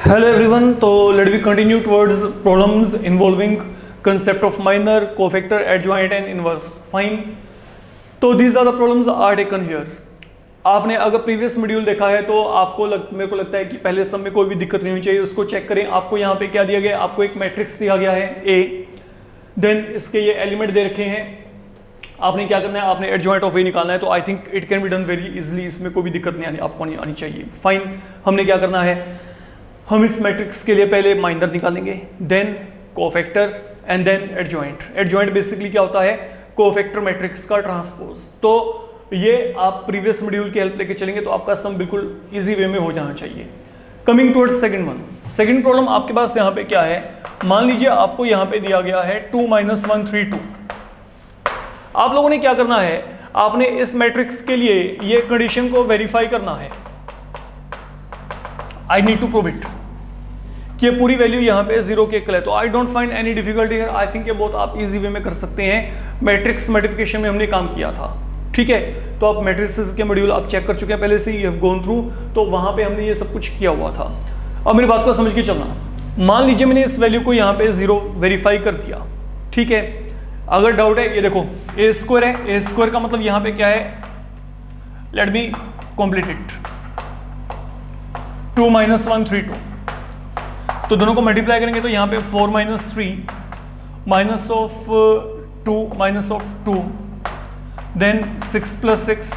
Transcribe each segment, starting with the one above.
Hello everyone, so let we continue towards problems involving concept of minor, cofactor, adjoint and inverse. Fine. तो these are the problems are taken here. आपने अगर previous module देखा है तो मेरे को लगता है कि पहले सब में कोई भी दिक्कत नहीं होनी चाहिए, उसको चेक करें। आपको यहाँ पे क्या दिया गया है? आपको एक मैट्रिक्स दिया गया है A, देन इसके ये एलिमेंट दे रखे हैं। आपने क्या करना है? आपने एडजॉइंट ऑफ A निकालना है। तो I think it can be done very easily, इसमें कोई भी दिक्कत नहीं आपको नहीं आनी चाहिए। फाइन, हमने क्या करना है? हम इस मैट्रिक्स के लिए पहले माइनर निकालेंगे, then cofactor and then adjoint. Adjoint basically क्या होता है? कोफैक्टर मैट्रिक्स का ट्रांसपोज। तो ये आप प्रीवियस मॉड्यूल की हेल्प लेके चलेंगे तो आपका सम बिल्कुल इजी वे में हो जाना चाहिए। Coming towards second one, second problem आपके पास यहाँ पे क्या है? मान लीजिए आपको यहाँ पे दिया गया है 2 - 1 3 2। आप लोगों ने क्या करना है? आपने इस मैट्रिक्स के लिए ये कंडीशन को वेरीफाई करना है। I need to prove it कि ये पूरी वैल्यू यहाँ पे 0 के इक्वल है। तो I don't find any difficulty here. I think ये बहुत आप इजी वे में कर सकते हैं। मैट्रिक्स मल्टीप्लिकेशन में हमने काम किया था, ठीक है। तो आप मैट्रिक्स के मॉड्यूल आप चेक कर चुके हैं पहले से, यू हैव गॉन थ्रू, तो वहां पे हमने ये सब कुछ किया हुआ था। अब मेरी बात को समझ के चलना। मान लीजिए मैंने इस वैल्यू को यहाँ पे 0 वेरीफाई कर दिया, ठीक है। अगर डाउट है, ये देखो ए स्क्वायर है। ए स्क्वायर का मतलब यहाँ पे क्या है? Let me complete it. 2 - 1 3 2, तो दोनों को मल्टीप्लाई करेंगे तो यहाँ पे 4 - 3 -2 then 6 + 6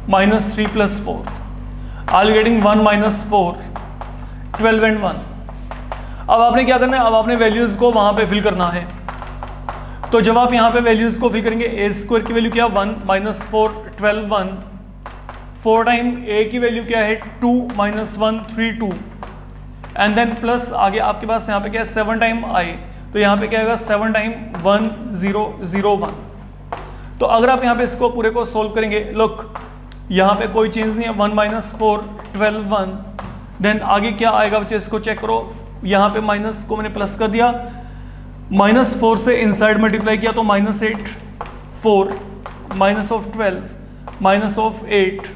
-3 + 4, I'll getting 1 - 4 12 and 1। अब आपने क्या करना है? अब आपने वैल्यूज को वहां पे फिल करना है। तो जब आप यहाँ पे वैल्यूज को फिल करेंगे, ए स्क्वायर की वैल्यू क्या? 1 - 4 12 1, 4 टाइम ए की वैल्यू क्या है? 2 - 1 3 2, एंड देन प्लस आगे आपके पास यहाँ पे क्या है? 7 टाइम आई, तो यहाँ पे क्या होगा? 7 टाइम 1 0 0 1। तो अगर आप यहाँ पे इसको पूरे को सोल्व करेंगे, लुक यहाँ पे कोई चेंज नहीं है। 1 - 4 12 1, देन आगे क्या आएगा बच्चे? इसको चेक करो। यहाँ पे माइनस को मैंने प्लस कर दिया, -4 से इनसाइड मल्टीप्लाई किया तो -8 4 -12 -8,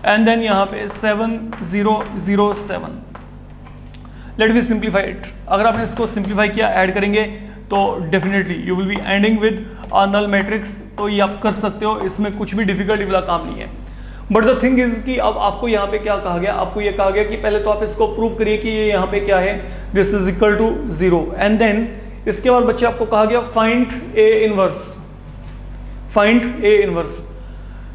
एंड देन यहाँ पे 7 0 0 7। Let me simplify it. अगर आपने इसको सिंप्लीफाई किया, ऐड करेंगे तो definitely you will be ending with a null matrix. तो ये आप कर सकते हो, इसमें कुछ भी डिफिकल्टी वाला काम नहीं है। बट द थिंग इज कि अब आपको यहाँ पे क्या कहा गया? आपको ये कहा गया कि पहले तो आप इसको प्रूव करिए कि ये यहाँ पे क्या है, this is equal to 0, and then इसके बाद बच्चे आपको कहा गया find A inverse. Find A inverse.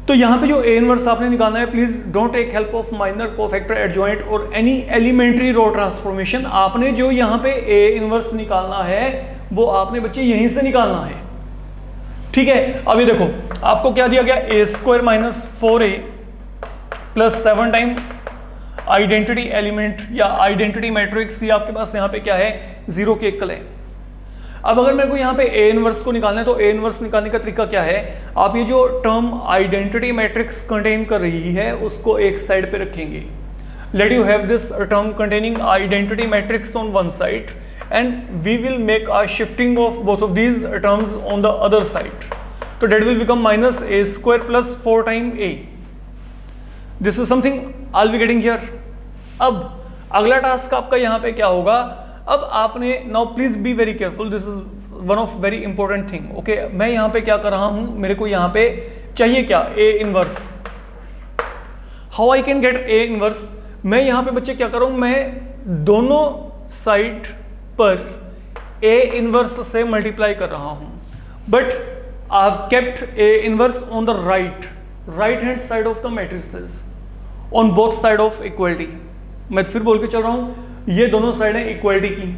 तो यहाँ पे जो ए इनवर्स आपने निकालना है, please don't take help of minor, cofactor, adjoint और एनी एलिमेंट्री रो ट्रांसफॉर्मेशन। आपने जो यहाँ पे ए इनवर्स निकालना है वो आपने बच्चे यहीं से निकालना है, ठीक है। अब ये देखो आपको क्या दिया गया? A square -4a plus 7 time identity element या आइडेंटिटी मैट्रिक्स, ये आपके पास यहाँ पे क्या है? 0 के इक्वल है। अब अगर मेरे को यहाँ पे ए इनवर्स को निकालना है तो ए इनवर्स निकालने का तरीका क्या है? आप ये जो टर्म आइडेंटिटी मैट्रिक्स कंटेन कर रही है उसको एक साइड पे रखेंगे। Let you have this term containing identity matrix on one side and we will make a shifting of both of these terms on the other side. तो that will become -a² + 4 time a। This is something I will be getting here. अब अगला task आपका यहाँ पे क्या होगा? अब आपने now please be very careful, this is one of very important thing, okay. मैं यहाँ पे क्या कर रहा हूं? मेरे को यहाँ पे चाहिए क्या? ए inverse. How I can get A inverse? मैं यहाँ पे बच्चे क्या कर रहा हूं? मैं दोनों साइड पर ए इनवर्स से मल्टीप्लाई कर रहा हूं, but I have kept A inverse on the right hand side of the matrices on both side of equality. मैं फिर बोल के चल रहा हूं, ये दोनों साइड है इक्वलिटी की।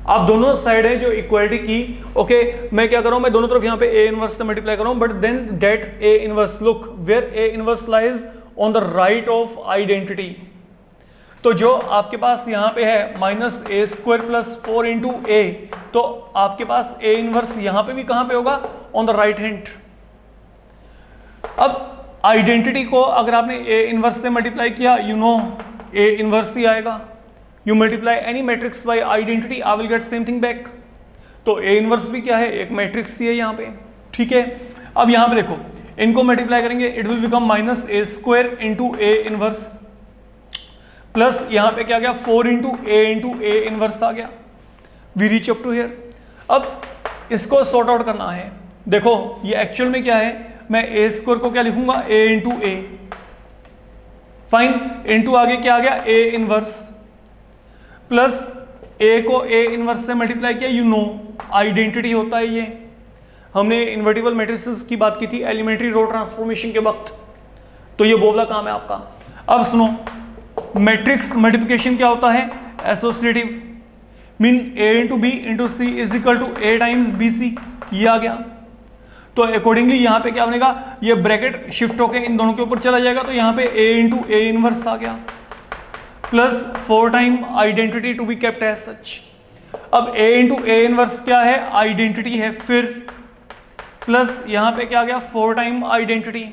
आप दोनों साइड है जो इक्वलिटी की, ओके। मैं क्या कर रहा हूं? मैं दोनों तरफ यहाँ पे ए इनवर्स से मल्टीप्लाई कर रहा हूं, but then that A inverse, look where A inverse lies on the right of identity. तो जो आपके पास यहाँ पे है -a² + 4 × a, तो आपके पास ए इनवर्स यहाँ पे भी कहां पे होगा? On the right hand. अब आइडेंटिटी को अगर आपने ए इनवर्स से मल्टीप्लाई किया, यू नो ए इनवर्स ही आएगा। You multiply any matrix by identity, I will get same thing back। तो A इनवर्स भी क्या है? एक मैट्रिक्स ही है यहाँ पे, ठीक है। अब यहाँ पे देखो इनको मल्टीप्लाई करेंगे, it will become -a² × A inverse plus यहाँ पे क्या आ गया 4 इंटू ए इनवर्स आ गया। We reach up to here. अब इसको सॉर्ट आउट करना है। देखो ये एक्चुअल में क्या है, मैं ए स्क्वायर को क्या लिखूंगा, ए इंटू ए, फाइन, इंटू आगे क्या आ गया ए इनवर्स, प्लस ए को ए इनवर्स से मल्टीप्लाई किया। यू नो आइडेंटिटी होता है ये, हमने इन्वर्टिबल मैट्रिसेस की बात की थी एलिमेंट्री रो ट्रांसफॉर्मेशन के वक्त, तो ये वो वाला काम है आपका। अब सुनो, मैट्रिक्स मल्टीप्लिकेशन क्या होता है, associative, mean A into B into C is equal to A times B C, ये आ गया। तो अकॉर्डिंगली यहाँ पे क्या बनेगा, ये ब्रैकेट शिफ्ट होके इन दोनों के ऊपर चला जाएगा, तो यहाँ पे ए इंटू ए इनवर्स आ गया, plus 4 time identity to be kept as such. अब ए इंटू ए इनवर्स क्या है, आइडेंटिटी है, फिर प्लस यहाँ पे क्या आ गया 4 टाइम आइडेंटिटी।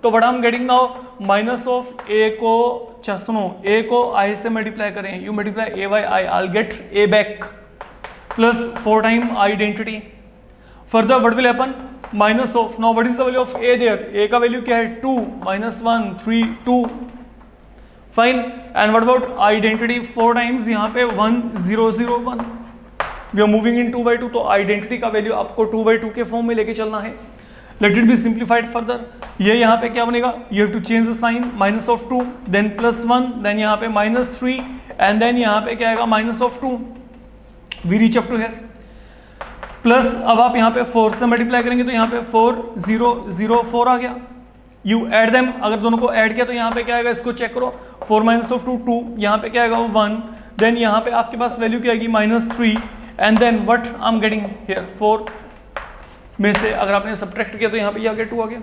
तो what I am getting now, minus of a को, अच्छा सुनो, ए को आई से मल्टीप्लाई करें, you multiply a by I, I get a back, plus 4 time identity. Further what will happen, minus of, now what is the value of a there, a का value क्या है 2, minus 1 3 2, fine. And what about identity, 4 times यहाँ पे 1 0 0 1, we are moving in 2/2, तो identity का value आपको 2/2 के form में लेके चलना है। Let it be simplified further, ये यहाँ पे क्या बनेगा, you have to change the sign, minus of 2 then plus 1 then यहाँ पे माइनस 3 एंड देन यहाँ पे क्या आएगा minus of 2, we reach up to here. Plus अब आप यहाँ पे 4 से मल्टीप्लाई करेंगे तो यहाँ पे 4 0 0 4 आ गया। यू ऐड देम, अगर दोनों को ऐड किया तो यहाँ पे क्या आएगा, इसको चेक करो, 4 माइनस ऑफ 2 2, यहाँ पे क्या आएगा 1, देन यहाँ पे आपके पास वैल्यू क्या आएगी minus 3 and then what I am getting here 4 में से अगर आपने सब्ट्रैक्ट किया तो यहाँ पे ये आ गया 2 आ गया।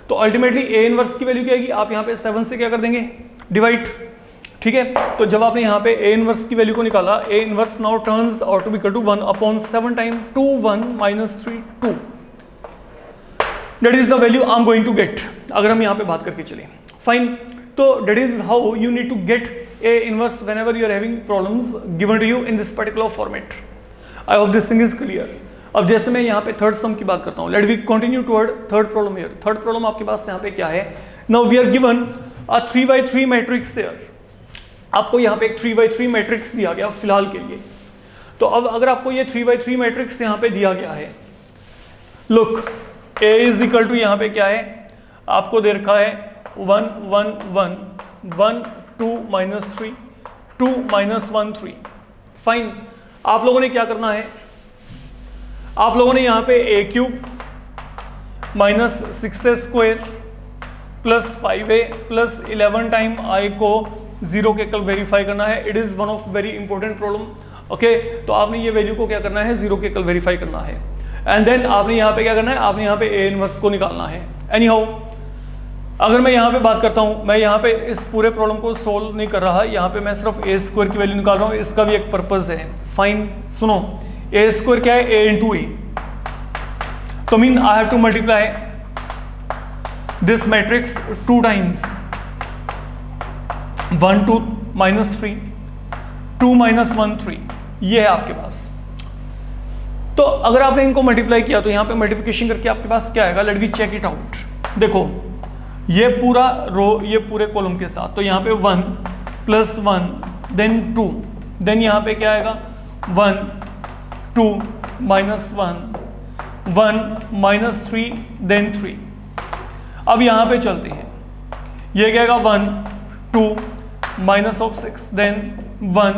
तो अल्टीमेटली ए इनवर्स की वैल्यू क्या आएगी, आप यहाँ पे 7 से क्या कर देंगे, डिवाइड, ठीक है। तो जब आपने यहाँ पे ए इनवर्स की वैल्यू को निकाला, A inverse now turns out to be equal to 1 upon 7 time 2 1 minus 3 2, that is the value I am going to get, अगर हम यहाँ पे बात करके चले, फाइन। तो that is how you need to get A inverse whenever you are having problems given to you in this particular format. I hope this thing is clear. अब जैसे मैं यहाँ पे थर्ड सम की बात करता हूँ, let we continue toward third problem here. Third problem आपके पास यहाँ पे क्या है, now we are given a 3/3 matrix here, आपको यहाँ पे एक 3/3 मैट्रिक्स दिया गया फिलहाल के लिए। तो अब अगर आपको ये 3/3 मैट्रिक्स यहाँ पे दिया गया है, look A is equal to यहाँ पे क्या है, आपको दे रखा है 1 1 1 1 2 माइनस 3 2 माइनस 1 3, फाइन। आप लोगों ने क्या करना है, आप लोगों ने यहाँ पे a³ minus 6a square plus 5a plus 11 time i को 0 के कल वेरीफाई करना है। It is one of very important problem, okay. तो आपने ये वैल्यू को क्या करना है, 0 के कल वेरीफाई करना है एंड देन आपने यहाँ पे क्या करना है, आपने यहाँ पे a इनवर्स को निकालना है। एनी हाउ, अगर मैं यहाँ पे बात करता हूँ, मैं यहाँ पे इस पूरे प्रॉब्लम को सोल्व नहीं कर रहा, यहाँ पे मैं सिर्फ a स्क्वायर की वैल्यू निकाल रहा हूँ, इसका भी एक पर्पज है, फाइन। सुनो, a स्क्वायर क्या है, a इंटू ए, तो mean I have to multiply this matrix 2 times, 1 2 minus 3 2 minus 1 3, ये है आपके पास। तो अगर आपने इनको मल्टीप्लाई किया तो यहाँ पे मल्टीप्लिकेशन करके आपके पास क्या आएगा, let me check it out. देखो ये पूरा रो, ये पूरे कॉलम के साथ, तो यहाँ पे 1 प्लस 1 देन 2, देन यहाँ पे क्या आएगा 1 2 माइनस 1 1 माइनस 3 देन 3। अब यहाँ पे चलते हैं, ये क्या आएगा 1 2 minus of 6 then 1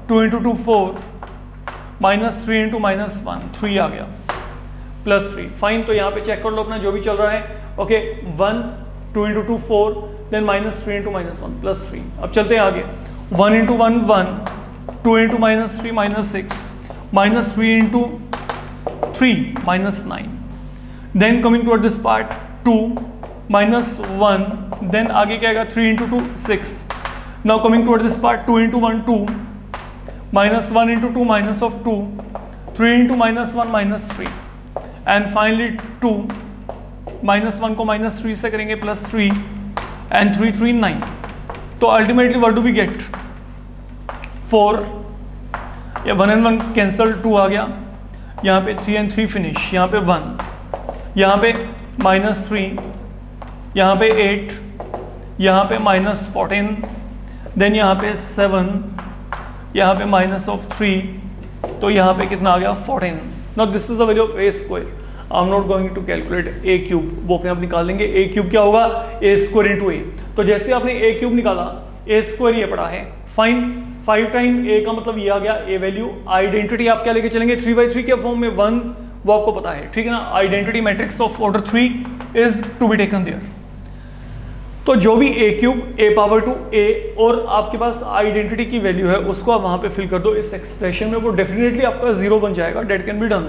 2 into 2 4 minus 3 into minus 1 3 आ गया प्लस 3, फाइन। तो यहाँ पे चेक कर लो अपना जो भी चल रहा है, okay. 1 2 into 2 4 then minus 3 into minus 1 plus 3। अब चलते हैं आगे, 1 into 1 1 2 into minus 3 minus 6 minus 3 into 3 minus 9, then coming toward this part 2 minus 1, then आगे क्या आएगा 3 into 2 6, now coming toward this part 2 into 1 2 minus 1 into 2 minus of 2 3 into minus 1 minus 3 and finally 2 minus 1 को minus 3 से करेंगे plus 3 and 3 3 9। तो ultimately what do we get 4, या 1 and 1 cancel, 2 आ गया, यहाँ पे 3 एंड 3 फिनिश, यहाँ पे 1, यहाँ पे माइनस 3, यहाँ पे 8, यहाँ पे माइनस 14 देन यहाँ पे 7, यहाँ पे -3, तो यहाँ पे कितना आ गया 14। Now this is the value of A square. I am not going to calculate A cube, वो अपने आप निकाल लेंगे। ए क्यूब क्या होगा, ए स्क्वायर इंटू ए। तो जैसे आपने ए क्यूब निकाला, ए स्क्वायर ये पड़ा है, फाइन। 5 टाइम ए का मतलब ये आ गया ए वैल्यू। आइडेंटिटी आप क्या लेके चलेंगे, 3/3 के फॉर्म में 1, वो आपको पता है, ठीक है ना। Identity matrix of order 3 is to be taken there. तो जो भी A cube, A power two A और आपके पास आइडेंटिटी की वैल्यू है, उसको आप वहां पे फिल कर दो इस एक्सप्रेशन में, वो डेफिनेटली आपका 0 बन जाएगा। Date can be done,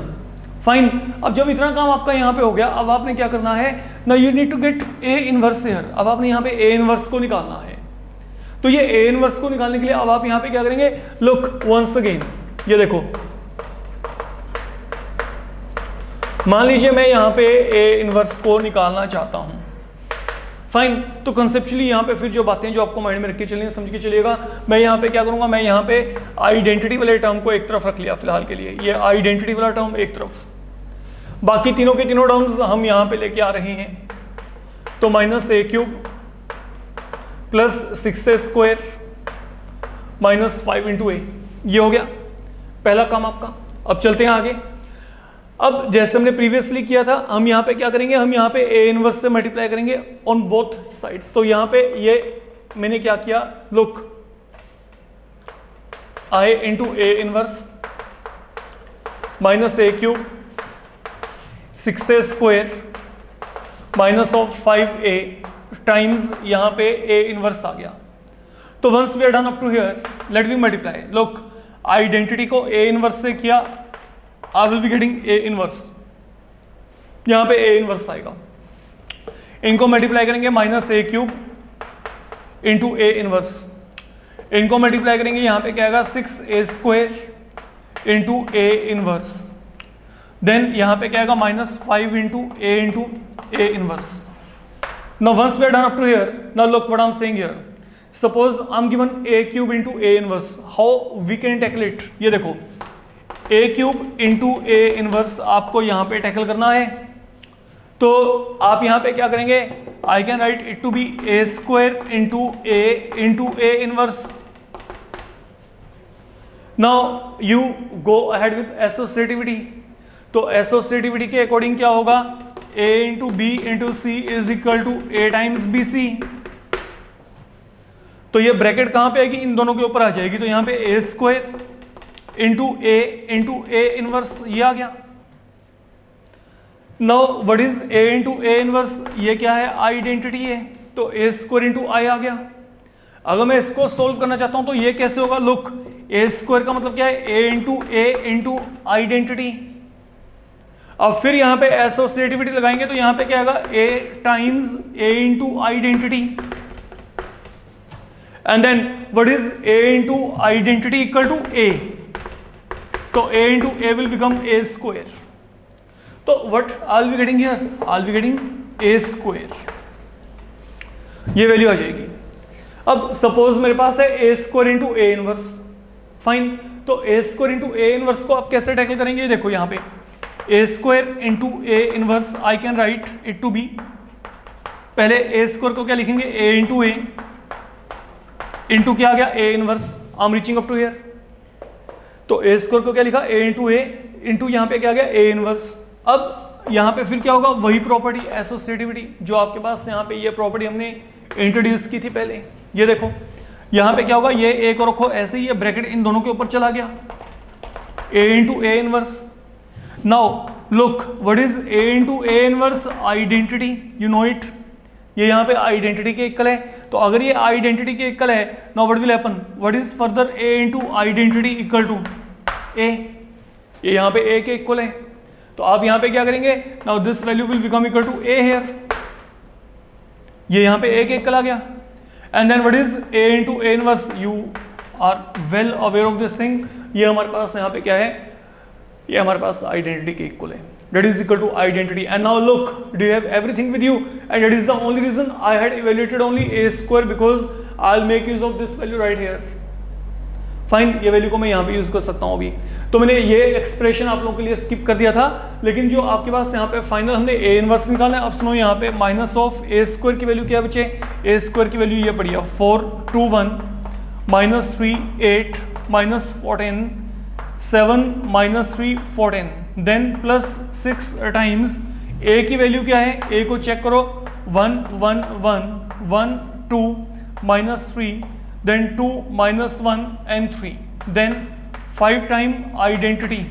fine. अब जब इतना काम आपका यहाँ पे हो गया, अब आपने क्या करना है ना, you need to get A inverse here. अब आपने यहाँ पे ए इनवर्स को निकालना है। तो ये ए इनवर्स को निकालने के लिए अब आप यहाँ पे क्या करेंगे, लुक वंस अगेन, ये देखो, मान लीजिए मैं यहाँ पे ए इनवर्स को निकालना चाहता हूँ, फाइन। तो कंसेप्चुअली यहाँ पे फिर जो बातें जो आपको माइंड में रख के चलिए, समझ के चलिएगा। मैं यहाँ पे क्या करूँगा, मैं यहाँ पे आइडेंटिटी वाले टर्म को एक तरफ रख लिया फिलहाल के लिए, ये आइडेंटिटी वाला टर्म एक तरफ, बाकी तीनों के तीनों टर्म्स हम यहाँ पे लेके आ रहे हैं। तो -a³ + 6a² -5 × a, ये हो गया पहला काम आपका। अब चलते हैं आगे। अब जैसे हमने प्रीवियसली किया था, हम यहाँ पे क्या करेंगे, हम यहाँ पे ए इनवर्स से मल्टीप्लाई करेंगे ऑन बोथ साइड्स। तो यहाँ पे ये मैंने क्या किया, look, I × a inverse -a³ 6a² -5a times यहाँ पे a इनवर्स आ गया। तो once we are done up to here, let we multiply. Look, identity को a इनवर्स से किया, I will be getting A inverse, यहां पे ए इनवर्स आएगा। इनको मल्टीप्लाई करेंगे -a³ × ए इनवर्स, इनको मल्टीप्लाई करेंगे, यहां पे क्या आएगा 6a² × ए इनवर्स। देन यहां पे क्या आएगा -5 × A inverse. Now once we are done up to here, now look what I am saying here. Suppose I am given a³ × A inverse, how we can tackle it. ये देखो, a³ × A inverse आपको यहाँ पे tackle करना है। तो आप यहाँ पे क्या करेंगे, I can write it to be a² × A inverse. Now you go ahead with associativity. तो एसोसिएटिविटी के अकॉर्डिंग क्या होगा, a × b × c is equal to a times bc। तो ये ब्रैकेट कहाँ पे आएगी, इन दोनों के ऊपर आ जाएगी। तो यहाँ पे a² × ए इनवर्स, ये आ गया। Now what is a × A inverse, ये क्या है, आइडेंटिटी है। तो a² × I आ गया। अगर मैं इसको सोल्व करना चाहता हूं तो ये कैसे होगा, लुक, a² का मतलब क्या है, a × a × आइडेंटिटी। अब फिर यहां पे एसोसिएटिविटी लगाएंगे, तो यहां पे क्या आएगा, a times a × identity. And then what is a × identity equal to a। तो a × a will become a²। तो what I'll be getting here, I'll be getting a², ये वैल्यू आ जाएगी। अब सपोज मेरे पास है a² × a इनवर्स, फाइन। तो a² × a inverse को आप कैसे टैकल करेंगे, देखो यहाँ पे a² × a inverse, I can write it to be, पहले a² को क्या लिखेंगे, a × a इंटू क्या आ गया, a inverse. I am reaching up to here. तो a² को क्या लिखा, a × a इंटू यहाँ पे क्या गया, a इनवर्स। अब यहाँ पे फिर क्या होगा, वही प्रॉपर्टी एसोसिएटिविटी जो आपके पास यहाँ पे ये प्रॉपर्टी हमने इंट्रोड्यूस की थी पहले। ये देखो यहाँ पे क्या होगा, ये a को रखो ऐसे ही, ये ब्रैकेट इन दोनों के ऊपर चला गया, a × a inverse. Now look, what is a × a inverse, identity, you know it. ये यहाँ पे आइडेंटिटी के इक्वल है। तो अगर ये आइडेंटिटी के इक्वल है, now what will happen, what is further a × identity equal to a। ये यहाँ पे a के इक्वल है। तो आप यहाँ पे क्या करेंगे, now this value will become equal to a here. ये यहाँ पे a के इक्वल आ गया। And then what is a × a inverse, you are well aware of this thing. ये हमारे पास यहाँ पे क्या है, ये हमारे पास आइडेंटिटी के इक्वल है, that is equal to identity. And now look, do you have everything with you? And that is the only reason I had evaluated only a², because I'll make use of this value right here. Fine, ये value को मैं यहाँ पे use कर सकता हूँ अभी। तो मैंने ये एक्सप्रेशन आप लोगों के लिए स्किप कर दिया था, लेकिन जो आपके पास यहाँ पे फाइनल हमने a इनवर्स निकाला है। अब सुनो, यहाँ पे -(a² की वैल्यू क्या बचे, a² की वैल्यू ये पड़ी है 4 2 1 -3 8 -14 7 -3 14 देन +6 टाइम्स a की वैल्यू क्या है, a को चेक करो 1 1 1 1 2 -3 then 2 -1 and 3 then 5 time identity.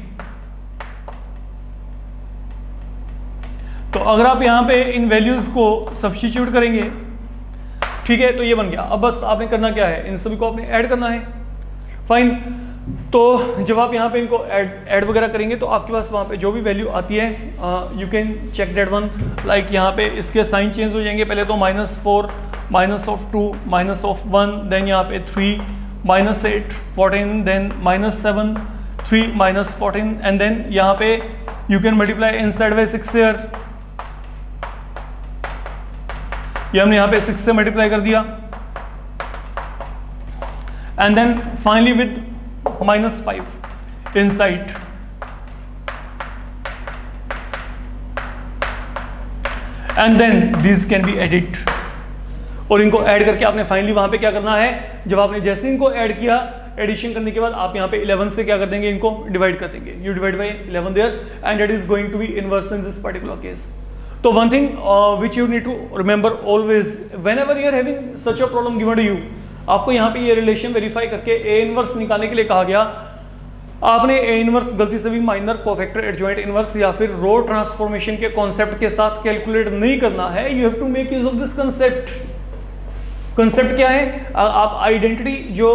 तो अगर आप यहाँ पे इन वैल्यूज को सब्स्टिट्यूट करेंगे, ठीक है, तो ये बन गया। अब बस आपने करना क्या है, इन सभी को आपने ऐड करना है, फाइन। तो जब आप यहाँ पे इनको ऐड वगैरह करेंगे तो आपके पास वहाँ पे जो भी वैल्यू आती है you can check that one. Like यहाँ पे इसके साइन चेंज हो जाएंगे, पहले तो -4 -2 -1 देन यहाँ पे 3 -8 14 देन -7 3 -14 एंड देन यहाँ पे you can multiply inside bye 6 here। ये हमने यहाँ पे 6 से मल्टीप्लाई कर दिया and then finally with -5 inside. And then this can be edit, और इनको ऐड करके आपने फाइनली वहां पे क्या करना है, जब आपने जैसे इनको ऐड किया, एडिशन करने के बाद आप यहाँ पे 11 से क्या कर देंगे, इनको डिवाइड कर देंगे। You divide by 11 there and it is going to be inverse in this particular case. तो one thing which you need to remember always whenever you are having such a problem given to you, आपको यहाँ पे ये relation verify करके A inverse निकालने के लिए कहा गया। आपने ए इनवर्स गलती से भी माइनर कोफैक्टर एडजॉइंट इनवर्स या फिर रो ट्रांसफॉर्मेशन के कॉन्सेप्ट के साथ कैलकुलेट नहीं करना है। You have to make use of this concept. Concept क्या है, आप आइडेंटिटी जो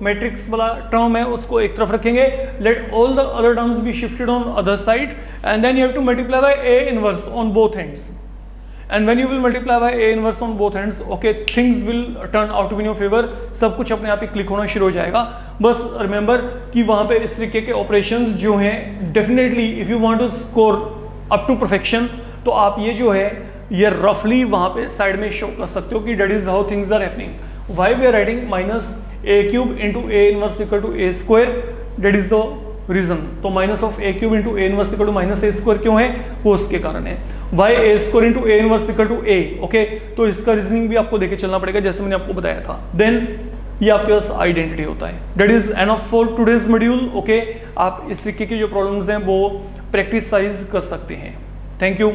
मैट्रिक्स वाला टर्म है उसको एक तरफ रखेंगे, let all the other terms be shifted on other side and then you have to multiply by a inverse on both ends. And when you will multiply by a inverse on both ends, okay, things will turn out to be in your favor। सब कुछ अपने आप ही click होना शुरू हो जाएगा। बस remember कि वहाँ पे इस तरीके के ऑपरेशंस जो हैं, definitely if you want to score up to perfection, तो आप ये जो है ये रफली वहाँ पे साइड में शो कर सकते हो कि that is how things are happening. Why we are writing -a³ into a inverse equal to a square, that is the reason. तो -a³ into a inverse equal to -a² क्यों है, वो उसके कारण है। y a² into a inverse equal to a, okay, तो इसका reasoning भी आपको देके चलना पड़ेगा जैसे मैंने आपको बताया था। देन ये आपके पास आइडेंटिटी होता है। That is enough for today's module, okay. आप इस तरीके की जो प्रॉब्लम्स हैं वो प्रैक्टिस साइज कर सकते हैं। Thank you.